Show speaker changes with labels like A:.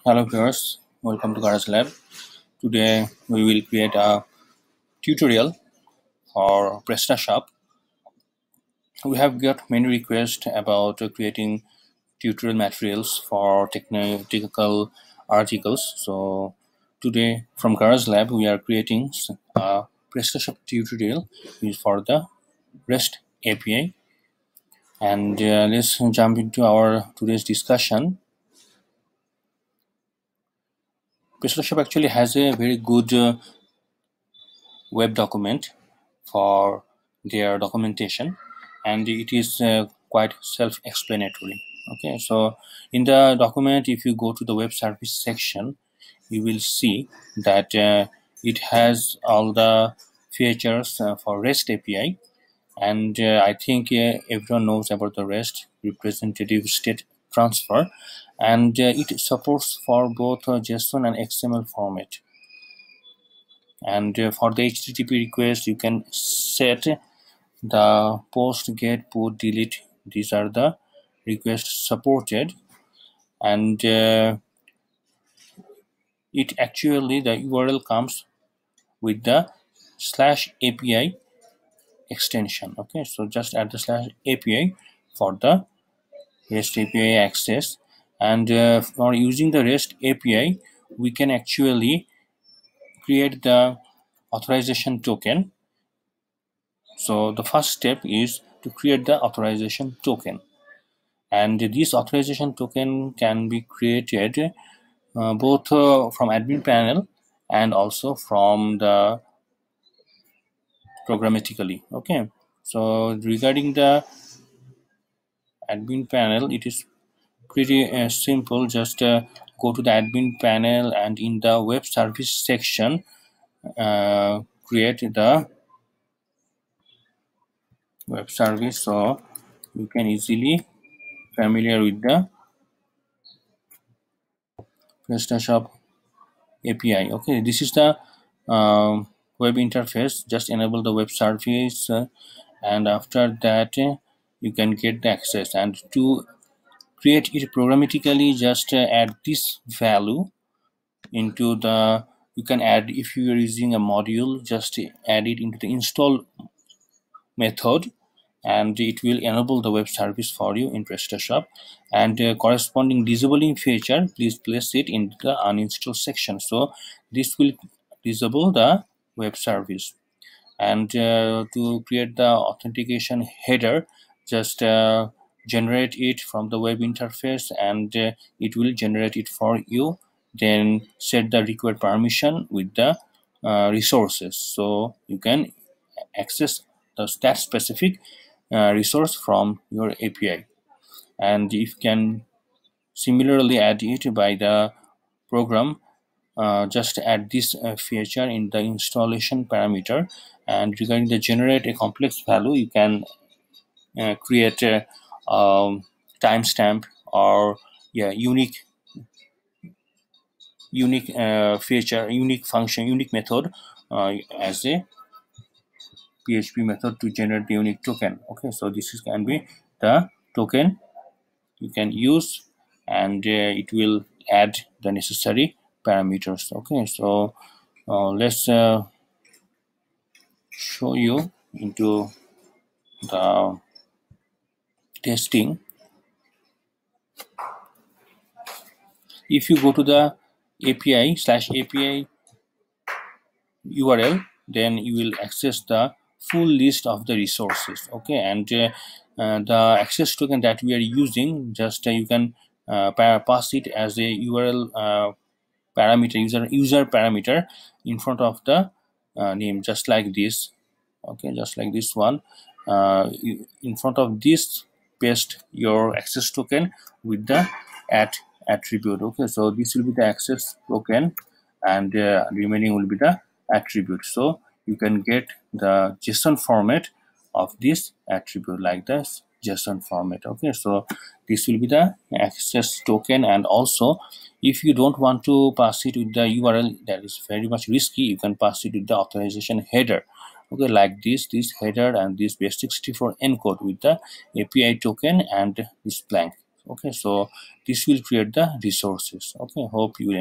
A: Hello viewers, welcome to Garage Lab. Today we will create a tutorial for PrestaShop. We have got many requests about creating tutorial materials for technical articles. So today from Garage Lab we are creating a PrestaShop tutorial for the REST API. And let's jump into our today's discussion. PrestaShop actually has a very good web document for their documentation, and it is quite self-explanatory. Okay, so in the document, if you go to the web service section, you will see that it has all the features for REST API, and I think everyone knows about the REST representative state transfer, and it supports for both JSON and XML format. And for the HTTP request, you can set the post, get, put, delete. These are the requests supported, and it actually the URL comes with the /API extension. Okay, so just add the /API for the REST API access, and for using the REST API, we can actually create the authorization token. So the first step is to create the authorization token, and this authorization token can be created both from admin panel and also from the programmatically. Okay, so regarding the admin panel, it is pretty simple. Just go to the admin panel, and in the web service section create the web service, so you can easily familiar with the PrestaShop API. Okay, this is the web interface. Just enable the web service, and after that you can get the access. And to create it programmatically, just add this value into the. You can add, if you are using a module, just add it into the install method, and it will enable the web service for you in PrestaShop. And corresponding disabling feature, please place it in the uninstall section, so this will disable the web service. And to create the authentication header, just generate it from the web interface, and it will generate it for you. Then set the required permission with the resources, so you can access that specific resource from your API. And if you can similarly add it by the program, just add this feature in the installation parameter. And regarding the generate a complex value, you can create a timestamp or unique feature, unique function, unique method as a PHP method to generate the unique token. Okay, so can be the token you can use, and it will add the necessary parameters. Okay, so let's show you into the testing. If you go to the API URL, then you will access the full list of the resources. Okay, and the access token that we are using, just you can pass it as a URL parameter, user parameter in front of the name, just like this. Okay, just like this one. In front of this, paste your access token with the attribute. Okay, so this will be the access token, and remaining will be the attribute. So you can get the JSON format of this attribute like this JSON format. Okay, so this will be the access token. And also, if you don't want to pass it with the URL, that is very much risky, you can pass it with the authorization header. Okay, like this header and this base64 encode with the API token and this blank. Okay, so this will create the resources. Okay, hope you will